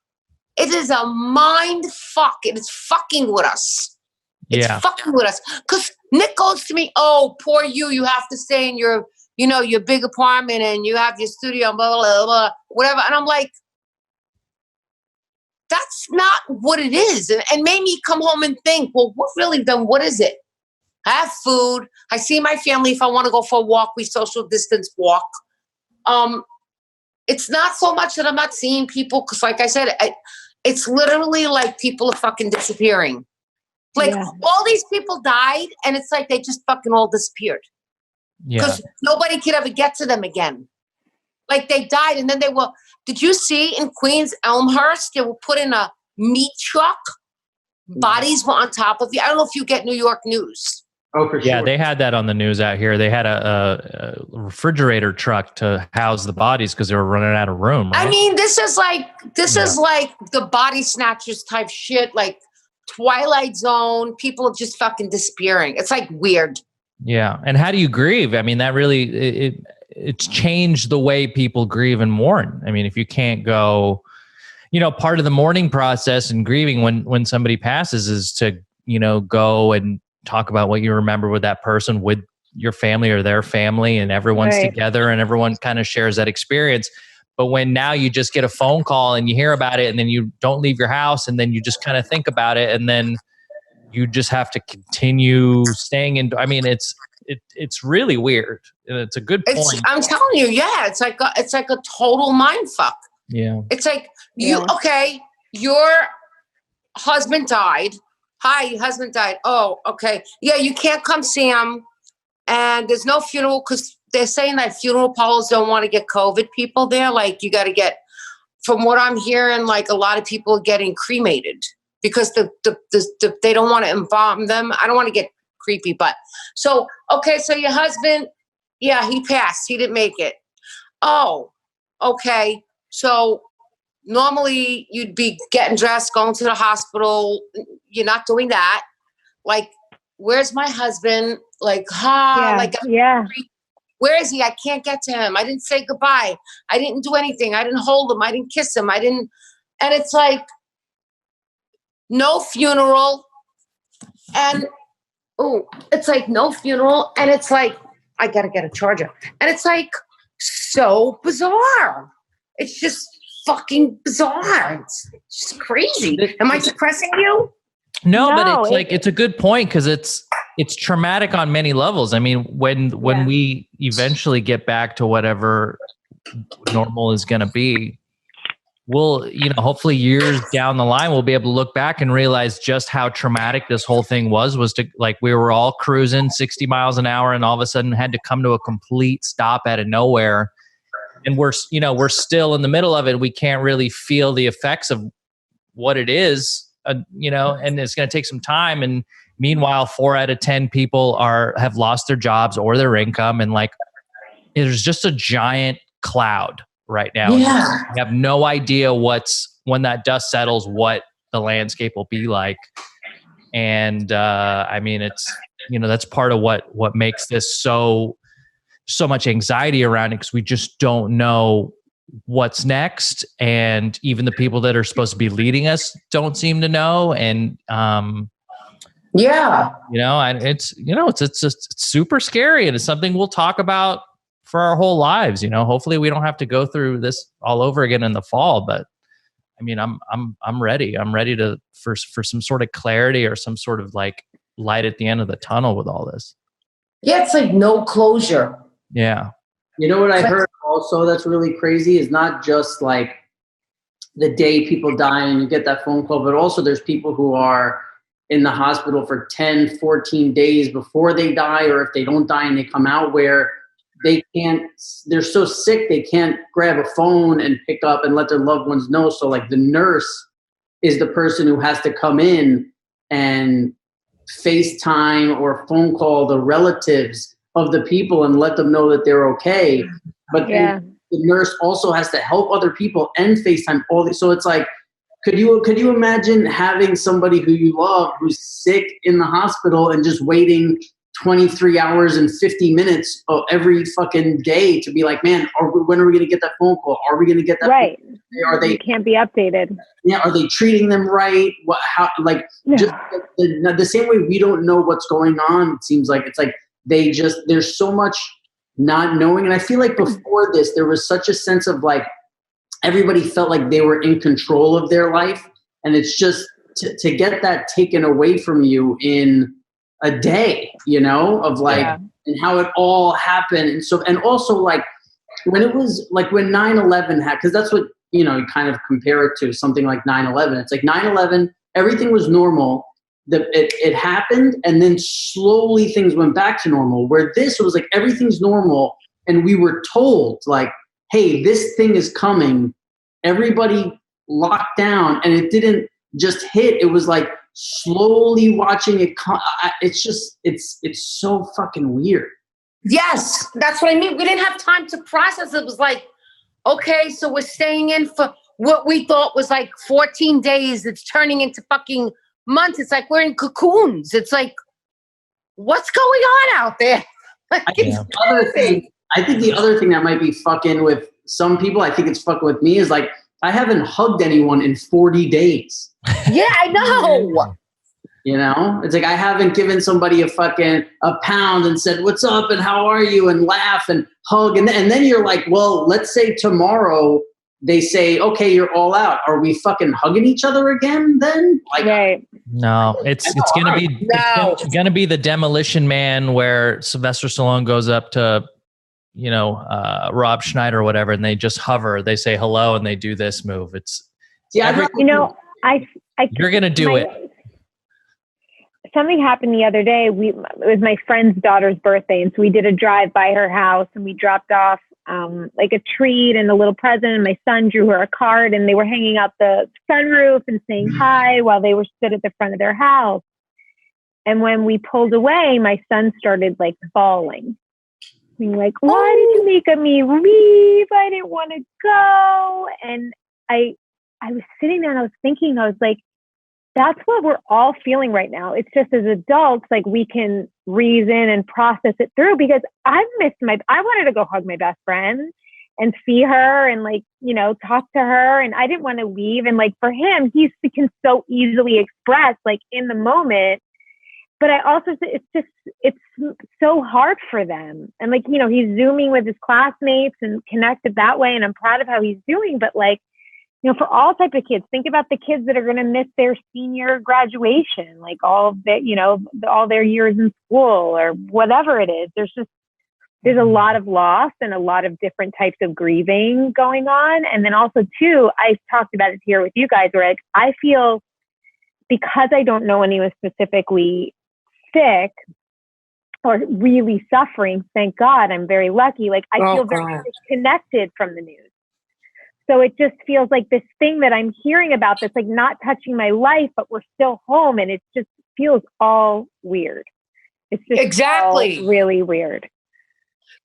It is a mind fuck. It is fucking with us. It's fucking with us. Because Nick goes to me, oh, poor you. You have to stay in your, your big apartment and you have your studio, blah, blah, blah, blah, whatever. And I'm like, that's not what it is. And made me come home and think, well, what is it? I have food. I see my family. If I want to go for a walk, we social distance walk. It's not so much that I'm not seeing people. Because like I said, it's literally like people are fucking disappearing. Like all these people died and it's like they just fucking all disappeared. Because nobody could ever get to them again. Like they died and then they were, did you see in Queens, Elmhurst, they were put in a meat truck. Bodies were on top of you. I don't know if you get New York news. Oh, for sure. Yeah, they had that on the news out here. They had a refrigerator truck to house the bodies because they were running out of room. Right? I mean, this is like the Body Snatchers type shit, like Twilight Zone. People are just fucking disappearing. It's like weird. Yeah. And how do you grieve? I mean, that really, it's changed the way people grieve and mourn. I mean, if you can't go, part of the mourning process and grieving when somebody passes is to, go and talk about what you remember with that person, with your family or their family, and everyone's together and everyone kind of shares that experience. But when now you just get a phone call and you hear about it and then you don't leave your house and then you just kind of think about it and then you just have to continue staying in. I mean, it's really weird. And it's a good point. I'm telling you, it's like a total mind fuck. Yeah. It's like your husband died. Hi, your husband died. Oh, okay. Yeah, you can't come see him. And there's no funeral because they're saying that funeral parlors don't want to get COVID people there. Like you got to get, from what I'm hearing, like a lot of people are getting cremated because they don't want to embalm them. I don't want to get creepy, but so your husband, he passed. He didn't make it. Oh, okay. So normally you'd be getting dressed, going to the hospital. You're not doing that. Like, where's my husband? Like, where is he? I can't get to him. I didn't say goodbye. I didn't do anything. I didn't hold him. I didn't kiss him. And it's like, no funeral. And, it's like no funeral. And it's like, I got to get a charger. And it's like, so bizarre. It's just fucking bizarre. It's just crazy. Am I depressing you? No, but it's a good point because it's traumatic on many levels. I mean, when we eventually get back to whatever normal is going to be, we'll, hopefully years down the line, we'll be able to look back and realize just how traumatic this whole thing was to like, we were all cruising 60 miles an hour and all of a sudden had to come to a complete stop out of nowhere. And we're still in the middle of it. We can't really feel the effects of what it is, and it's going to take some time. And meanwhile, 4 out of 10 people have lost their jobs or their income. And like, there's just a giant cloud right now. Yeah. We have no idea when that dust settles, what the landscape will be like. And it's, that's part of what makes this so much anxiety around it, because we just don't know what's next. And even the people that are supposed to be leading us don't seem to know. And, it's just super scary. And it's something we'll talk about for our whole lives. Hopefully we don't have to go through this all over again in the fall, but I mean, I'm ready. I'm ready for some sort of clarity or some sort of like light at the end of the tunnel with all this. Yeah. It's like no closure. Yeah. You know what I heard also that's really crazy is not just like the day people die and you get that phone call, but also there's people who are in the hospital for 10, 14 days before they die, or if they don't die and they come out, where they're so sick they can't grab a phone and pick up and let their loved ones know. So like the nurse is the person who has to come in and FaceTime or phone call the relatives of the people and let them know that they're okay. But then the nurse also has to help other people and FaceTime all these. So it's like, could you imagine having somebody who you love who's sick in the hospital and just waiting 23 hours and 50 minutes every fucking day to be like, man, when are we going to get that phone call? Are we going to get that? Right. You can't be updated. Yeah. Are they treating them right? Just the same way we don't know what's going on. It seems like it's like there's so much not knowing. And I feel like before this, there was such a sense of like, everybody felt like they were in control of their life. And it's just to get that taken away from you in a day, of like, and how it all happened. And so, and also like when it was like when 9/11 happened, because that's what, you kind of compare it to something like 9/11. It's like 9/11, everything was normal. It happened, and then slowly things went back to normal, where this was like everything's normal. And we were told like, hey, this thing is coming. Everybody locked down, and it didn't just hit. It was like slowly watching it come. It's so fucking weird. Yes, that's what I mean. We didn't have time to process. It was like, okay, so we're staying in for what we thought was like 14 days. It's turning into fucking months. It's like we're in cocoons. It's like, what's going on out there? Like, I think the other thing that might be fucking with some people, I think it's fucking with me, is like, I haven't hugged anyone in 40 days. Yeah, I know. It's like I haven't given somebody a pound and said, what's up and how are you, and laugh and hug. And then you're like, well, let's say tomorrow they say, okay, you're all out. Are we fucking hugging each other again then? Like, right. No, it's gonna be the Demolition Man, where Sylvester Stallone goes up to Rob Schneider or whatever, and they just hover. They say hello, and they do this move. you're gonna do it. Something happened the other day. It was my friend's daughter's birthday, and so we did a drive by her house, and we dropped off like a treat and a little present. And my son drew her a card, and they were hanging out the sunroof and saying hi while they were stood at the front of their house. And when we pulled away, my son started like bawling. Being like, why did you make me leave? I didn't want to go. And I was sitting there and I was thinking, I was like, that's what we're all feeling right now. It's just as adults, like we can reason and process it through, because I wanted to go hug my best friend and see her and like, talk to her. And I didn't want to leave. And like for him, he can so easily express like in the moment. But I also, it's so hard for them. And like, he's Zooming with his classmates and connected that way. And I'm proud of how he's doing. But like, for all type of kids, think about the kids that are going to miss their senior graduation, like all of that, all their years in school or whatever it is. There's just there's a lot of loss and a lot of different types of grieving going on. And then also too, I talked about it here with you guys, where I feel, because I don't know anyone specifically sick or really suffering, thank God, I'm very lucky. Like, I feel very disconnected from the news. So it just feels like this thing that I'm hearing about that's like not touching my life, but we're still home. And it just feels all weird. It's just all really weird.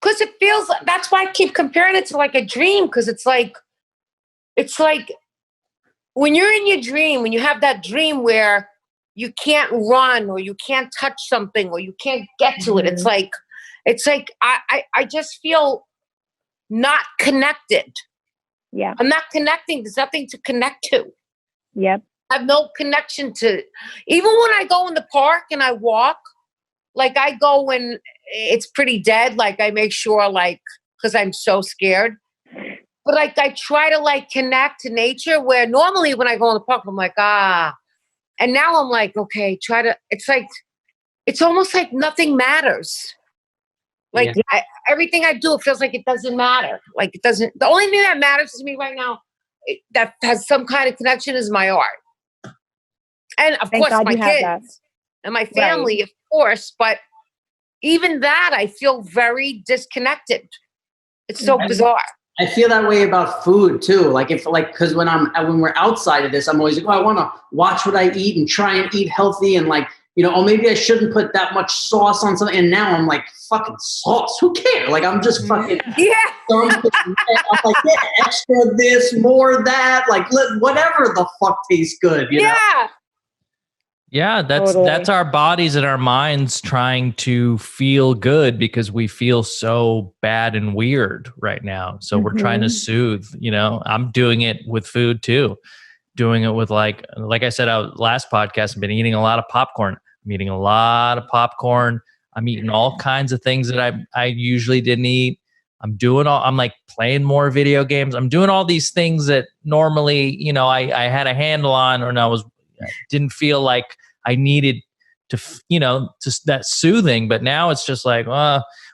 Because it feels, that's why I keep comparing it to like a dream. Because it's like when you're in your dream, when you have that dream where you can't run or you can't touch something or you can't get to it. It's like I just feel not connected. Yeah. I'm not connecting. There's nothing to connect to. Yep. I have no connection to, even when I go in the park and I walk, like I go when it's pretty dead. Like I make sure, like, because I'm so scared. But like I try to like connect to nature, where normally when I go in the park, I'm like, and now I'm like, okay, it's almost like nothing matters. Like everything I do, it feels like it doesn't matter. Like it doesn't, the only thing that matters to me right now that has some kind of connection is my art. And of course, my kids and my family, of course. But even that, I feel very disconnected. It's so bizarre. I feel that way about food too. Like because when we're outside of this, I'm always like, I want to watch what I eat and try and eat healthy, and like, maybe I shouldn't put that much sauce on something. And now I'm like, fucking sauce, who cares? Like I'm just fucking I'm like, extra this, more that, like whatever the fuck tastes good. You know? Yeah, that's our bodies and our minds trying to feel good because we feel so bad and weird right now. So we're trying to soothe, I'm doing it with food too. Doing it with like I said, last podcast, I've been eating a lot of popcorn. I'm eating a lot of popcorn. I'm eating all kinds of things that I usually didn't eat. I'm like playing more video games. I'm doing all these things that normally, I had a handle on, or I didn't feel like I needed to, just that soothing. But now it's just like,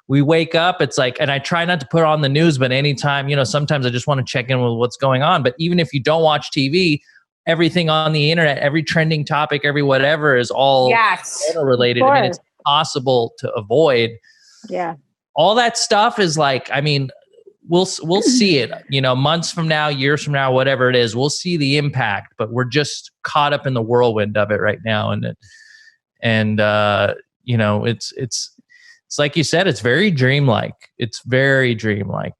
we wake up, it's like, and I try not to put on the news, but anytime, sometimes I just want to check in with what's going on. But even if you don't watch TV, everything on the internet, every trending topic, every whatever is all related. I mean, it's impossible to avoid. Yeah. All that stuff is like, I mean, we'll see it, months from now, years from now, whatever it is, we'll see the impact, but we're just caught up in the whirlwind of it right now. It's like you said, it's very dreamlike. It's very dreamlike.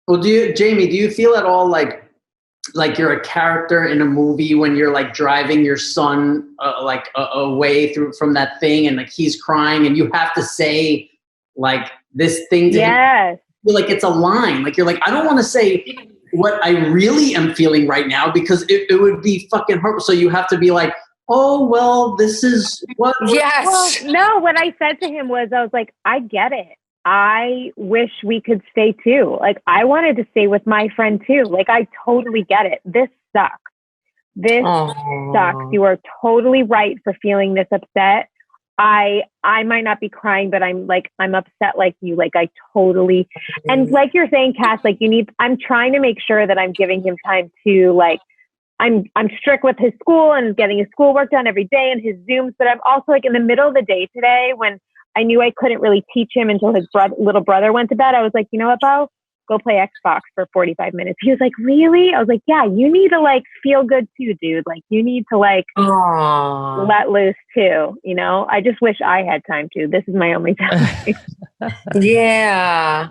Well, Jamie, do you feel at all like you're a character in a movie when you're like driving your son away from that thing, and like he's crying and you have to say like this thing to him? Like it's a line, like you're like, I don't want to say what I really am feeling right now because it would be fucking hurtful. So you have to be like, oh, well, this is what. Yes. Well, no, what I said to him was, I was like, I get it. I wish we could stay too. Like I wanted to stay with my friend too. Like I totally get it. This sucks. This sucks. You are totally right for feeling this upset. I might not be crying, but I'm upset like you. Like I totally, and like you're saying, Cass, like I'm trying to make sure that I'm giving him time to like, I'm strict with his school and getting his schoolwork done every day and his Zooms, but I'm also like in the middle of the day today when I knew I couldn't really teach him until his little brother went to bed. I was like, you know what, Bo? Go play Xbox for 45 minutes. He was like, really? I was like, yeah, you need to like feel good too, dude. Like you need to like let loose too. I just wish I had time to. This is my only time. Yeah.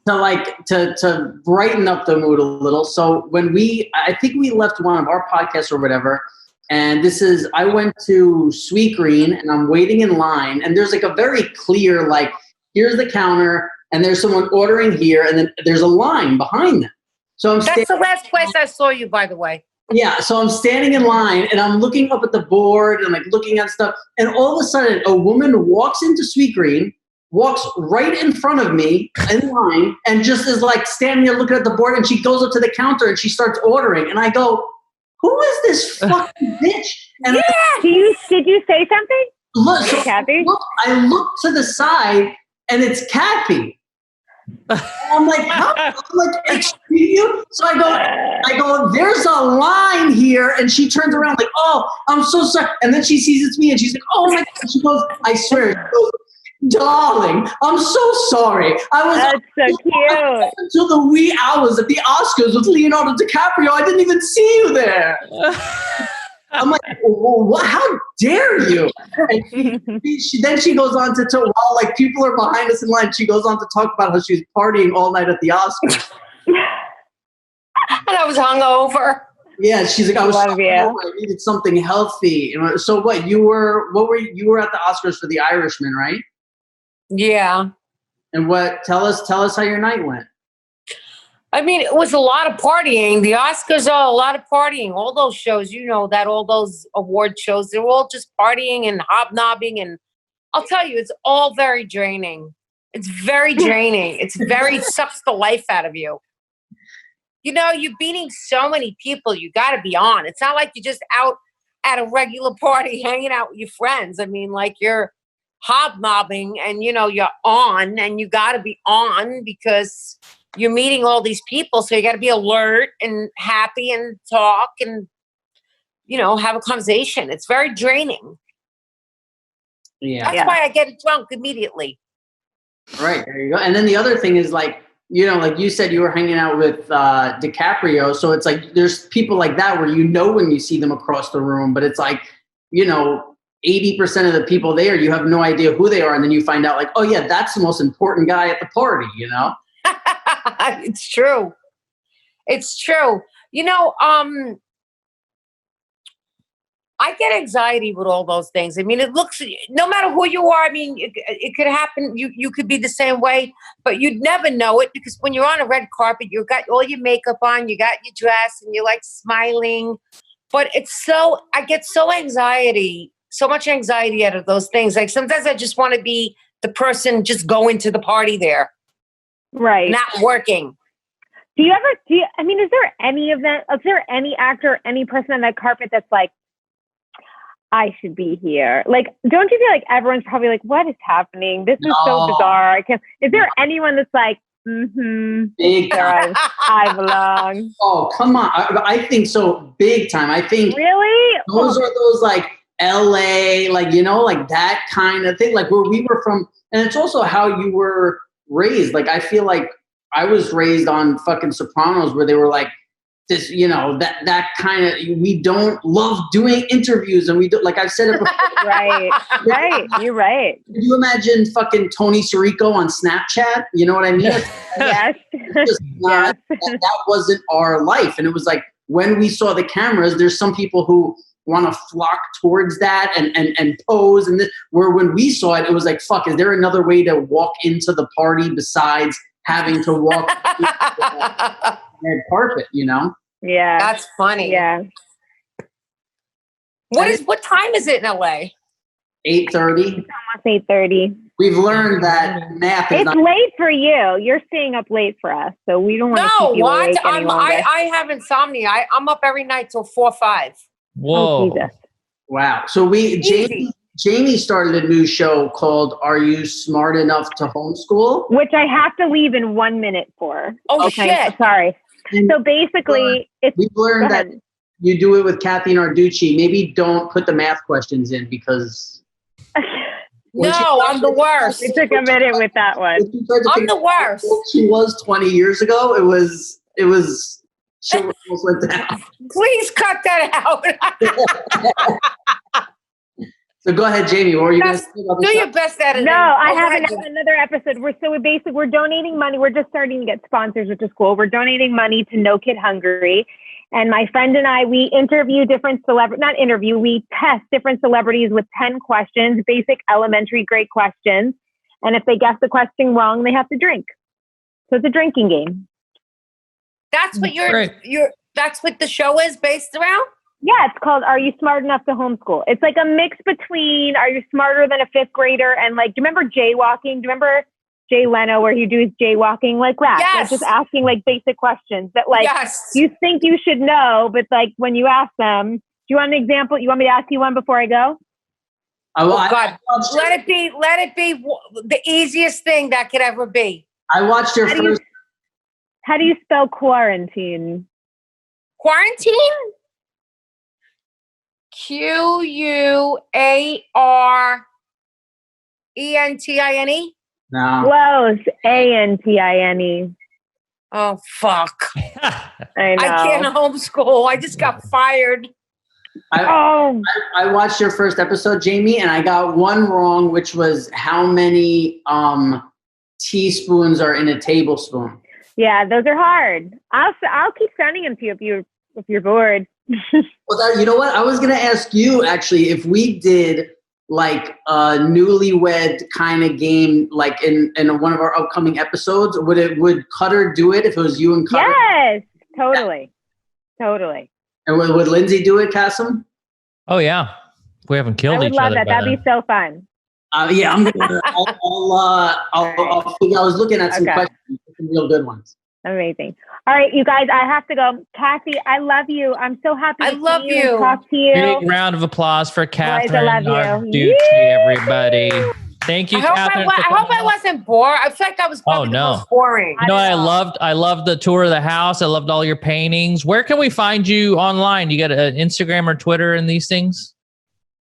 To brighten up the mood a little. So I think we left one of our podcasts or whatever. And I went to Sweet Green and I'm waiting in line and there's like a very clear, like, here's the counter and there's someone ordering here and then there's a line behind them. So that's the last place I saw you, by the way. Yeah. So I'm standing in line and I'm looking up at the board and like looking at stuff. And all of a sudden a woman walks into Sweet Green, walks right in front of me in line and just is like standing there looking at the board, and she goes up to the counter and she starts ordering. And I go, who is this fucking bitch? And did you say something? look, so Kathy? I look to the side and it's Kathy. And I'm like, how? I'm like, excuse you? So I go, there's a line here. And she turns around like, oh, I'm so sorry. And then she sees it's me and she's like, oh my God. She goes, I swear, she goes, darling, I'm so sorry. That's so cute. Until the wee hours at the Oscars with Leonardo DiCaprio. I didn't even see you there. I'm like, well, how dare you? And then she goes on to talk, while like people are behind us in line, she goes on to talk about how she was partying all night at the Oscars. And I was hungover. Yeah, she's like, I was Love you. I needed something healthy. So what? You were at the Oscars for The Irishman, right? Yeah. And what? Tell us how your night went. I mean, it was a lot of partying. The Oscars are a lot of partying. All those shows, you know, that all those award shows, they're all just partying and hobnobbing. And I'll tell you, it's all very draining. It's very draining. Sucks the life out of you. You know, you're beating so many people. You got to be on. It's not like you're just out at a regular party hanging out with your friends. I mean, like you're hobnobbing and, you know, you're on and you got to be on because you're meeting all these people. So you got to be alert and happy and talk and, you know, have a conversation. It's very draining. Yeah. That's why I get drunk immediately. Right. There you go. And then the other thing is like, you know, like you said, you were hanging out with DiCaprio. So it's like, there's people like that where, you know, when you see them across the room, but it's like, you know, 80% of the people there, you have no idea who they are. And then you find out like, oh yeah, that's the most important guy at the party, you know? It's true. It's true. You know, I get anxiety with all those things. I mean, it looks, no matter who you are, I mean, it could happen. You could be the same way, but you'd never know it because when you're on a red carpet, you've got all your makeup on, you got your dress and you're like smiling, but I get so much anxiety out of those things. Like sometimes I just want to be the person just going to the party there. Right. Not working. Is there any actor, any person on that carpet that's like, I should be here? Like, don't you feel like everyone's probably like, what is happening? This is so bizarre. Is there anyone that's like, big time. I belong? Oh, come on. I think so. Big time. I think really those are those like LA, like, you know, like that kind of thing, like where we were from. And it's also how you were raised. Like, I feel like I was raised on fucking Sopranos where they were like, this, you know, that kind of, we don't love doing interviews and we do, like I've said it before. Right. You're right. Could you imagine fucking Tony Sirico on Snapchat? You know what I mean? Yes. That wasn't our life. And it was like, when we saw the cameras, there's some people who want to flock towards that and pose. And this, where when we saw it, it was like, fuck, is there another way to walk into the party besides having to walk red carpet, you know? Yeah. That's funny. Yeah. What time is it in LA? 8:30. Almost 8:30. We've learned that math is It's late for you. You're staying up late for us, so we don't want to keep you awake any longer. I have insomnia. I'm up every night till 4 or 5. Whoa. Oh, Jesus. Wow. So Jamie started a new show called Are You Smart Enough to Homeschool? Which I have to leave in 1 minute for. Oh, okay, shit. Sorry. And so basically, we've learned that you do it with Katherine Narducci. Maybe don't put the math questions in because... No, I'm the worst. It took a minute with that one. I'm the worst. She was 20 years ago. It was she almost went down. Please cut that out. So go ahead, Jamie. What were you going to say about Do the your show? best editing. No, I have another episode. We're donating money. We're just starting to get sponsors, which is cool. We're donating money to No Kid Hungry. And my friend and I, we interview different we test different celebrities with 10 questions, basic elementary grade questions. And if they guess the question wrong, they have to drink. So it's a drinking game. That's what that's what the show is based around? Yeah, it's called Are You Smart Enough to Homeschool? It's like a mix between Are You Smarter Than a Fifth Grader and like, do you remember jaywalking? Do you remember Jay Leno where he do his jaywalking like rap? Yes. Like just asking like basic questions that like Yes. you think you should know, but like when you ask them, do you want an example? You want me to ask you one before I go? Oh God, let it be the easiest thing that could ever be. I watched your first. How do you spell quarantine? Quarantine? Quarentine? No. Close. Antine. Oh fuck! I know. I can't homeschool. I just got fired. Oh. I watched your first episode, Jamie, and I got one wrong, which was how many teaspoons are in a tablespoon. Yeah, those are hard. I'll keep sending them to you if you're bored. Well, you know what? I was gonna ask you actually if we did like a newlywed kind of game, like in one of our upcoming episodes. Would Cutter do it if it was you and Cutter? Yes, totally. And would Lindsay do it, Kassem? Oh yeah, we haven't killed each other. I would love that. That'd be so fun. Yeah, I'm gonna. I was looking at some questions, some real good ones. Amazing. All right, you guys, I have to go. Kathy, I love you. I'm so happy to love see you and talk to you. Big round of applause for Katherine Narducci, everybody. Thank you, Katherine. I hope I wasn't bored. I feel like I was probably the most boring. No, I loved the tour of the house. I loved all your paintings. Where can we find you online? You got an Instagram or Twitter and these things?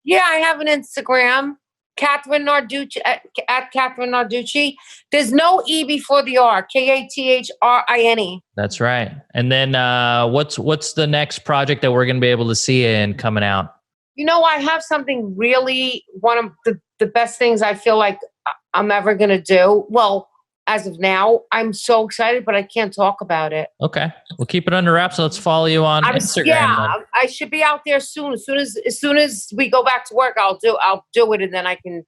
Yeah, I have an Instagram. Katherine Narducci at Katherine Narducci. There's no E before the R. Kathrine. That's right. And then what's the next project that we're going to be able to see in coming out? You know, I have something really, one of the best things I feel like I'm ever going to do. Well, as of now, I'm so excited, but I can't talk about it. Okay. We'll keep it under wraps. So let's follow you on Instagram. Yeah, I should be out there soon. As soon as we go back to work, I'll do it, and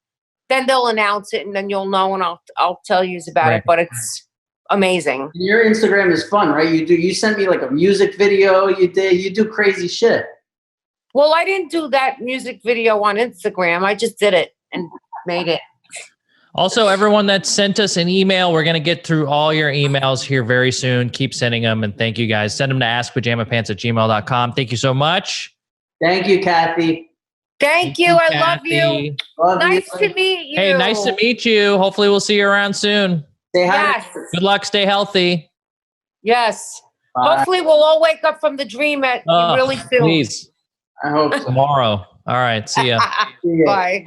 then they'll announce it, and then you'll know, and I'll tell you about it. But it's amazing. Your Instagram is fun, right? You sent me like a music video. You do crazy shit. Well, I didn't do that music video on Instagram. I just did it and made it. Also, everyone that sent us an email, we're going to get through all your emails here very soon. Keep sending them. And thank you guys. Send them to askpajamapants@gmail.com. Thank you so much. Thank you, Kathy. Thank you. I love you. Nice to meet you. Hey, nice to meet you. Hopefully we'll see you around soon. Say hi. Yes. Good luck. Stay healthy. Yes. Bye. Hopefully we'll all wake up from the dream really soon. Please. I hope so. Tomorrow. All right. See ya. Bye.